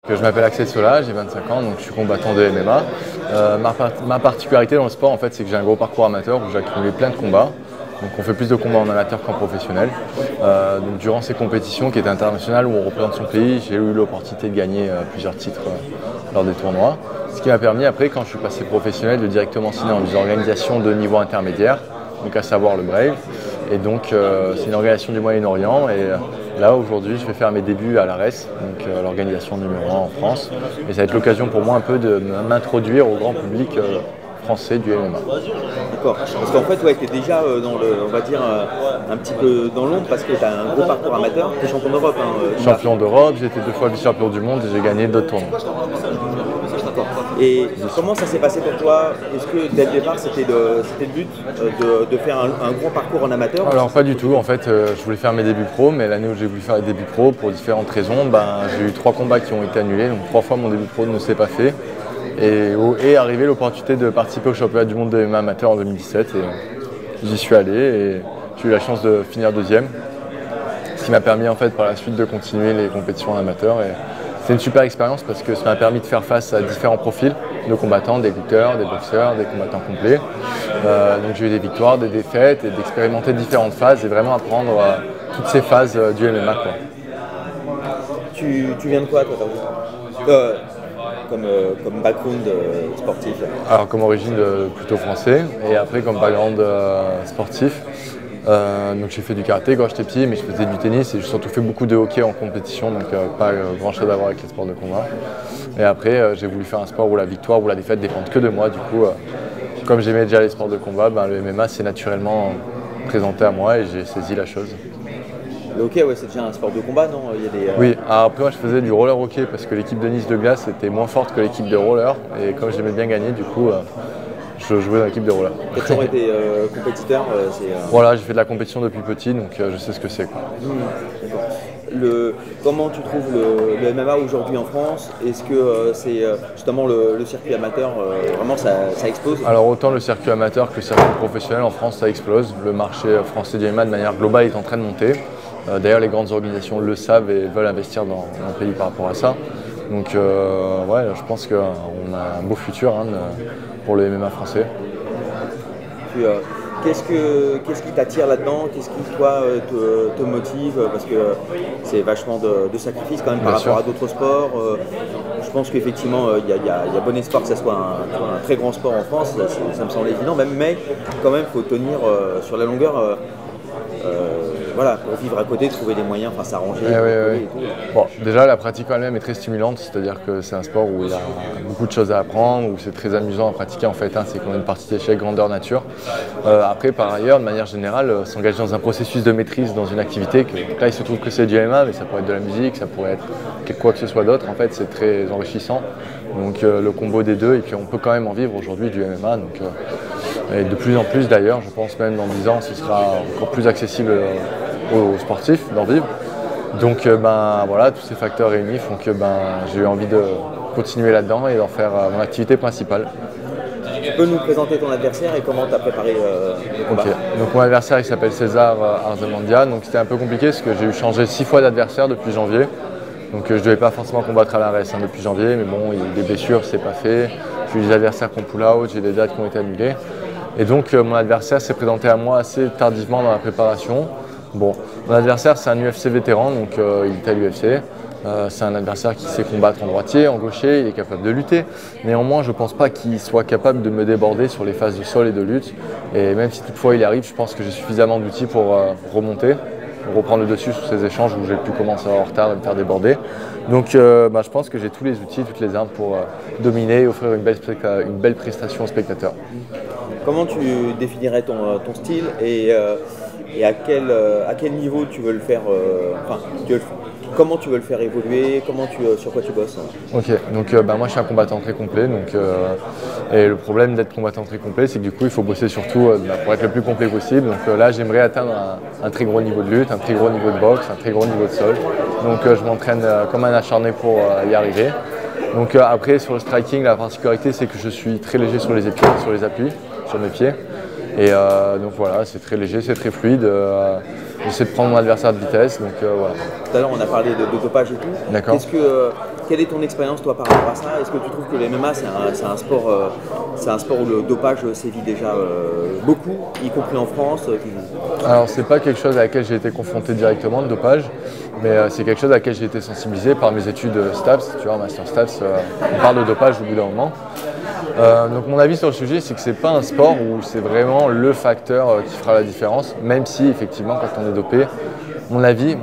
Je m'appelle Axel Sola, j'ai 25 ans, donc je suis combattant de MMA. Ma particularité dans le sport, en fait, c'est que j'ai un gros parcours amateur où j'ai accumulé plein de combats. Donc on fait plus de combats en amateur qu'en professionnel. Donc durant ces compétitions qui étaient internationales où on représente son pays, j'ai eu l'opportunité de gagner plusieurs titres lors des tournois. Ce qui m'a permis après, quand je suis passé professionnel, de directement signer dans des organisations de niveau intermédiaire, donc à savoir le Brave. Et donc c'est une organisation du Moyen-Orient. Et là aujourd'hui je vais faire mes débuts à l'ARES, donc l'organisation numéro 1 en France. Et ça va être l'occasion pour moi un peu de m'introduire au grand public français du MMA. D'accord, parce qu'en fait ouais, tu es déjà dans le, on va dire, un petit peu dans l'ombre parce que tu as un gros parcours amateur, tu es champion d'Europe. Champion d'Europe, j'ai été 2 fois vice-champion du monde et j'ai gagné d'autres tournois. Et comment ça s'est passé pour toi? Est-ce que dès le départ c'était le but de faire un gros parcours en amateur? Alors pas du tout, en fait je voulais faire mes débuts pro, mais l'année où j'ai voulu faire les débuts pro, pour différentes raisons, j'ai eu 3 combats qui ont été annulés, donc 3 fois mon début pro ne s'est pas fait. Et arrivé l'opportunité de participer au championnat du monde de MMA amateur en 2017 et j'y suis allé et j'ai eu la chance de finir 2e, ce qui m'a permis en fait par la suite de continuer les compétitions en amateur. Et c'est une super expérience parce que ça m'a permis de faire face à différents profils de combattants, des lutteurs, des boxeurs, des combattants complets. Donc j'ai eu des victoires, des défaites et d'expérimenter différentes phases et vraiment apprendre toutes ces phases du MMA, quoi. Tu viens de quoi toi comme background sportif? Alors comme origine plutôt français et après comme background sportif. Donc j'ai fait du karaté quand j'étais petit, mais je faisais du tennis et j'ai surtout fait beaucoup de hockey en compétition, donc pas grand chose à voir avec les sports de combat. Et après j'ai voulu faire un sport où la victoire ou la défaite dépendent que de moi. Du coup, comme j'aimais déjà les sports de combat, le MMA s'est naturellement présenté à moi et j'ai saisi la chose. Le hockey, ouais, c'est déjà un sport de combat, non? Il y a des, Oui, alors après moi je faisais du roller hockey parce que l'équipe de Nice de glace était moins forte que l'équipe de roller et comme j'aimais bien gagner, du coup je jouais dans l'équipe de roller. Tu as toujours été compétiteur? Voilà, j'ai fait de la compétition depuis petit, donc je sais ce que c'est. Comment tu trouves le MMA aujourd'hui en France? Est-ce que c'est justement le circuit amateur, vraiment ça explose? Alors autant le circuit amateur que le circuit professionnel en France, ça explose. Le marché français du MMA de manière globale est en train de monter. D'ailleurs les grandes organisations le savent et veulent investir dans le pays par rapport à ça. Donc ouais, je pense qu'on a un beau futur pour le MMA français. Puis, qu'est-ce qui t'attire là-dedans? Qu'est-ce qui, toi, te motive? Parce que c'est vachement de sacrifices quand même par rapport à d'autres sports. Je pense qu'effectivement, il y a bon espoir que ça soit un très grand sport en France, ça me semble évident, mais quand même, il faut tenir sur la longueur. Voilà, pour vivre à côté, trouver des moyens, enfin s'arranger. Et tout. Bon, déjà la pratique elle-même est très stimulante, c'est-à-dire que c'est un sport où il y a beaucoup de choses à apprendre, où c'est très amusant à pratiquer en fait, c'est comme une partie d'échec grandeur nature. Après par ailleurs, de manière générale, s'engager dans un processus de maîtrise dans une activité, là il se trouve que c'est du MMA, mais ça pourrait être de la musique, ça pourrait être quoi que ce soit d'autre, en fait c'est très enrichissant. Donc le combo des deux, et puis on peut quand même en vivre aujourd'hui du MMA. Donc, et de plus en plus d'ailleurs, je pense même dans 10 ans, ce sera encore plus accessible aux sportifs d'en vivre. Donc voilà, tous ces facteurs réunis font que j'ai eu envie de continuer là-dedans et d'en faire mon activité principale. Tu peux nous présenter ton adversaire et comment tu as préparé le combat? Okay. Donc mon adversaire il s'appelle César Arzemandia, donc c'était un peu compliqué parce que j'ai eu changé 6 fois d'adversaire depuis janvier. Donc je ne devais pas forcément combattre à l'ARES depuis janvier, mais bon, il y a eu des blessures, c'est pas fait. J'ai eu des adversaires qui ont pull out, j'ai des dates qui ont été annulées. Et donc mon adversaire s'est présenté à moi assez tardivement dans la préparation. Bon, mon adversaire c'est un UFC vétéran, donc il est à l'UFC. C'est un adversaire qui sait combattre en droitier, en gaucher, il est capable de lutter. Néanmoins, je ne pense pas qu'il soit capable de me déborder sur les phases de sol et de lutte. Et même si toutefois il arrive, je pense que j'ai suffisamment d'outils pour remonter, pour reprendre le dessus sur ces échanges où j'ai pu commencer en retard et me faire déborder. Donc je pense que j'ai tous les outils, toutes les armes pour dominer et offrir une belle prestation aux spectateurs. Comment tu définirais ton style et à quel niveau tu veux le faire, comment tu veux le faire évoluer, sur quoi tu bosses? Ok, donc moi je suis un combattant très complet, et le problème d'être combattant très complet, c'est que du coup il faut bosser surtout pour être le plus complet possible. Donc là j'aimerais atteindre un très gros niveau de lutte, un très gros niveau de boxe, un très gros niveau de sol. Donc je m'entraîne comme un acharné pour y arriver. Donc après sur le striking, la particularité c'est que je suis très léger sur les épaules, sur les appuis, sur mes pieds. Et donc voilà, c'est très léger, c'est très fluide. j'essaie de prendre mon adversaire de vitesse. Donc voilà. Tout à l'heure, on a parlé de dopage et tout. D'accord. Quelle est ton expérience toi par rapport à ça? Est-ce que tu trouves que le MMA c'est un sport où le dopage sévit déjà beaucoup, y compris en France? Alors c'est pas quelque chose à laquelle j'ai été confronté directement, le dopage, mais c'est quelque chose à laquelle j'ai été sensibilisé par mes études STAPS, tu vois, Master STAPS, on parle de dopage au bout d'un moment. Donc mon avis sur le sujet, c'est que c'est pas un sport où c'est vraiment le facteur qui fera la différence, même si effectivement quand on est dopé, mon avis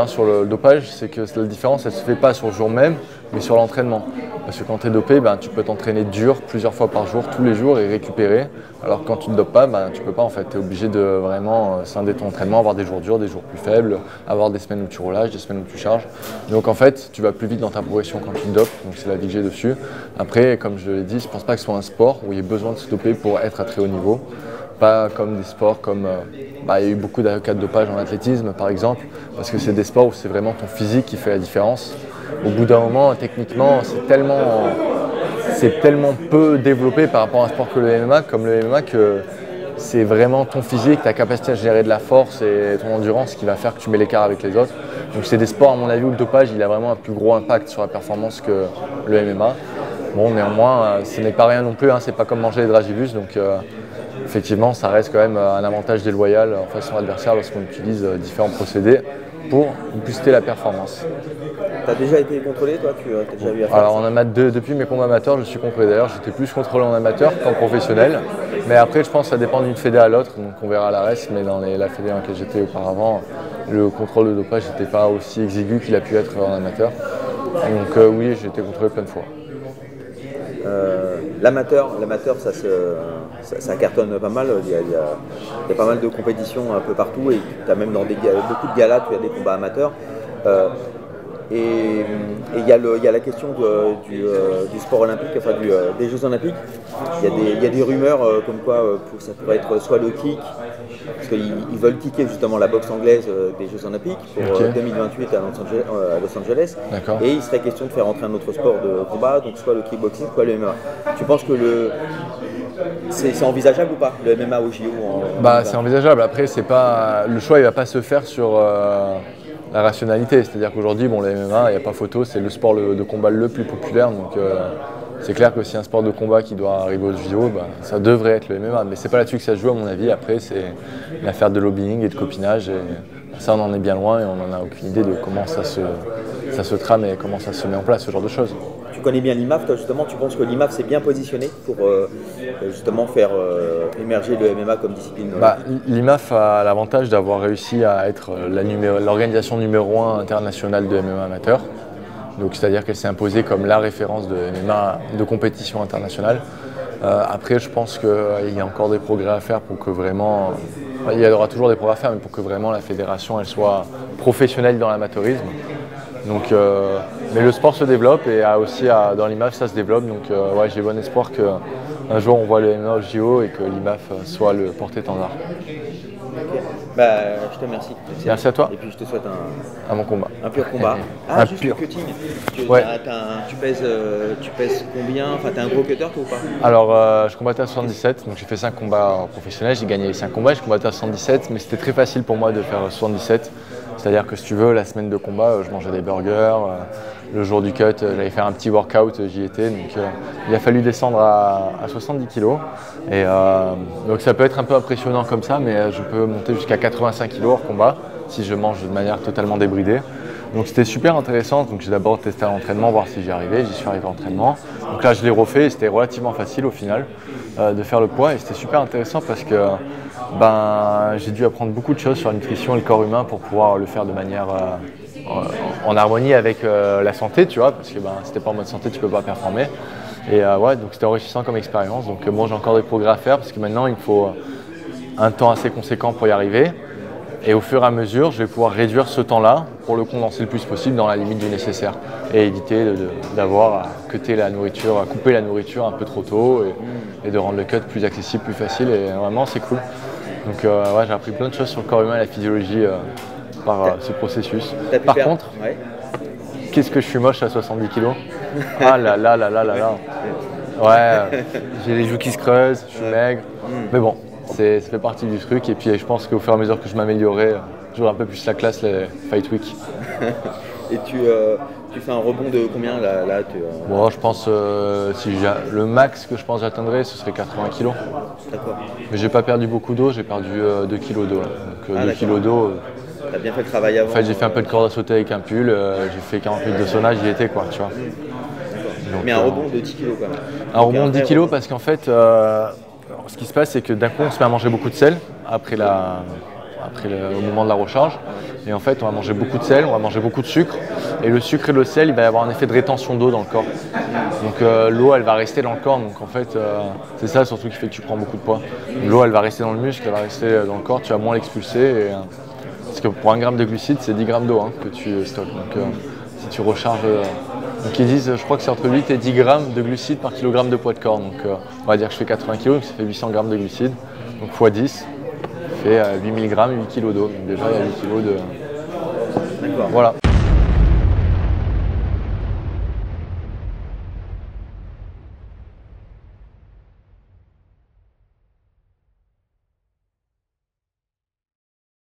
sur le dopage, c'est que la différence, elle se fait pas sur le jour même, mais sur l'entraînement. Parce que quand tu es dopé, tu peux t'entraîner dur plusieurs fois par jour, tous les jours et récupérer. Alors que quand tu ne te dopes pas, tu peux pas en fait. Tu es obligé de vraiment scinder ton entraînement, avoir des jours durs, des jours plus faibles, avoir des semaines où tu relâches, des semaines où tu charges. Donc en fait, tu vas plus vite dans ta progression quand tu te dopes, donc c'est la vie que j'ai dessus. Après, comme je l'ai dit, je pense pas que ce soit un sport où il y ait besoin de se doper pour être à très haut niveau. Pas comme des sports comme il y a eu beaucoup de cas de dopage en athlétisme par exemple, parce que c'est des sports où c'est vraiment ton physique qui fait la différence. Au bout d'un moment, techniquement, c'est tellement peu développé par rapport à un sport que le MMA, que c'est vraiment ton physique, ta capacité à gérer de la force et ton endurance qui va faire que tu mets l'écart avec les autres. Donc c'est des sports à mon avis où le dopage il a vraiment un plus gros impact sur la performance que le MMA. Bon, néanmoins, ce n'est pas rien non plus, c'est pas comme manger les dragibus, donc effectivement, ça reste quand même un avantage déloyal en face de son adversaire lorsqu'on utilise différents procédés pour booster la performance. Tu as déjà été contrôlé, toi? Tu as déjà eu affaire? Alors, depuis mes combats amateurs, je suis contrôlé. D'ailleurs, j'étais plus contrôlé en amateur qu'en professionnel. Mais après, je pense que ça dépend d'une fédé à l'autre, donc on verra la reste. Mais dans la fédé dans laquelle j'étais auparavant, le contrôle de dopage n'était pas aussi exigu qu'il a pu être en amateur. Donc oui, j'ai été contrôlé plein de fois. L'amateur, ça cartonne pas mal. Il y a pas mal de compétitions un peu partout et tu as même dans beaucoup de galas, tu as des combats amateurs. Et il y a la question du sport olympique, enfin des Jeux Olympiques. Il y a des rumeurs comme quoi ça pourrait être soit le kick, parce qu'ils veulent kicker justement la boxe anglaise des Jeux Olympiques pour 2028 à Los Angeles. Et il serait question de faire entrer un autre sport de combat, donc soit le kickboxing, soit le MMA. Tu penses que c'est envisageable ou pas, le MMA au JO c'est envisageable. Après, le choix il va pas se faire sur la rationalité. C'est-à-dire qu'aujourd'hui, le MMA, il n'y a pas photo, c'est le sport de combat le plus populaire. Donc c'est clair que si un sport de combat qui doit arriver aux JO, ça devrait être le MMA. Mais c'est pas là-dessus que ça se joue à mon avis. Après, c'est une affaire de lobbying et de copinage. Et ça, on en est bien loin et on n'en a aucune idée de comment ça se trame et comment ça se met en place, ce genre de choses. Tu connais bien l'IMAF, toi justement, tu penses que l'IMAF s'est bien positionné pour justement faire émerger le MMA comme discipline? L'IMAF a l'avantage d'avoir réussi à être l'organisation numéro 1 internationale de MMA amateur. Donc c'est-à-dire qu'elle s'est imposée comme la référence de MMA de compétition internationale. Après, je pense qu'il y a encore des progrès à faire pour que vraiment, il y aura toujours des progrès à faire, mais pour que vraiment la fédération elle soit professionnelle dans l'amateurisme. Donc, mais le sport se développe et aussi dans l'IMAF ça se développe. Donc j'ai bon espoir qu'un jour on voit le MMA au JO et que l'IMAF soit le porte-étendard. Okay. Je te remercie. Merci à toi. Et puis je te souhaite un bon combat. Un pur combat. Juste le cutting. Tu pèses combien? Enfin, t'es un gros cutter toi ou pas? Alors je combattais à 77, donc j'ai fait 5 combats professionnels, j'ai gagné les 5 combats, je combattais à 77, mais c'était très facile pour moi de faire 77. C'est-à-dire que si tu veux, la semaine de combat, je mangeais des burgers. Le jour du cut, j'allais faire un petit workout, j'y étais. Donc il a fallu descendre à 70 kg. Et donc ça peut être un peu impressionnant comme ça, mais je peux monter jusqu'à 85 kg hors combat si je mange de manière totalement débridée. Donc c'était super intéressant. Donc j'ai d'abord testé à l'entraînement, voir si j'y arrivais. J'y suis arrivé à l'entraînement. Donc là je l'ai refait et c'était relativement facile au final de faire le poids. Et c'était super intéressant parce que j'ai dû apprendre beaucoup de choses sur la nutrition et le corps humain pour pouvoir le faire de manière en harmonie avec la santé, tu vois, parce que si t'es pas en mode santé, tu peux pas performer. Et donc c'était enrichissant comme expérience. Donc moi j'ai encore des progrès à faire parce que maintenant il faut un temps assez conséquent pour y arriver. Et au fur et à mesure, je vais pouvoir réduire ce temps-là pour le condenser le plus possible dans la limite du nécessaire et éviter d'avoir à couper la nourriture un peu trop tôt et de rendre le cut plus accessible, plus facile. Et vraiment c'est cool. Donc j'ai appris plein de choses sur le corps humain et la physiologie par ce processus. Par contre, qu'est-ce que je suis moche à 70 kg. Ah là là là là là là. Ouais, j'ai les joues qui se creusent, je suis maigre. Mais bon, ça fait partie du truc. Et puis je pense qu'au fur et à mesure que je m'améliorais, toujours un peu plus la classe les Fight Week. Et tu fais un rebond de combien là Bon, je pense le max que je pense j'atteindrai, ce serait 80 kg. D'accord. Mais j'ai pas perdu beaucoup d'eau, j'ai perdu 2 kg d'eau. Donc 2 kg d'eau. T'as bien fait le travail avant. En fait, j'ai fait un peu de corde à sauter avec un pull, j'ai fait 40 minutes de sauna, j'y étais quoi, tu vois. Donc, mais un rebond de 10 kg quand même. Un rebond de 10 kg parce qu'en fait, ce qui se passe, c'est que d'un coup, on se met à manger beaucoup de sel au moment de la recharge. Et en fait, on va manger beaucoup de sel, on va manger beaucoup de sucre. Et le sucre et le sel, il va y avoir un effet de rétention d'eau dans le corps. Donc l'eau, elle va rester dans le corps. Donc en fait, c'est ça surtout qui fait que tu prends beaucoup de poids. L'eau, elle va rester dans le muscle, elle va rester dans le corps, tu vas moins l'expulser. Parce que pour 1 gramme de glucides, c'est 10 grammes d'eau que tu stockes. Donc si tu recharges... donc ils disent, je crois que c'est entre 8 et 10 grammes de glucides par kilogramme de poids de corps. Donc on va dire que je fais 80 kg, donc ça fait 800 grammes de glucides. Donc x 10, ça fait 8000 grammes, 8 kg d'eau. Donc déjà, il y a 8 kg de... D'accord. Voilà.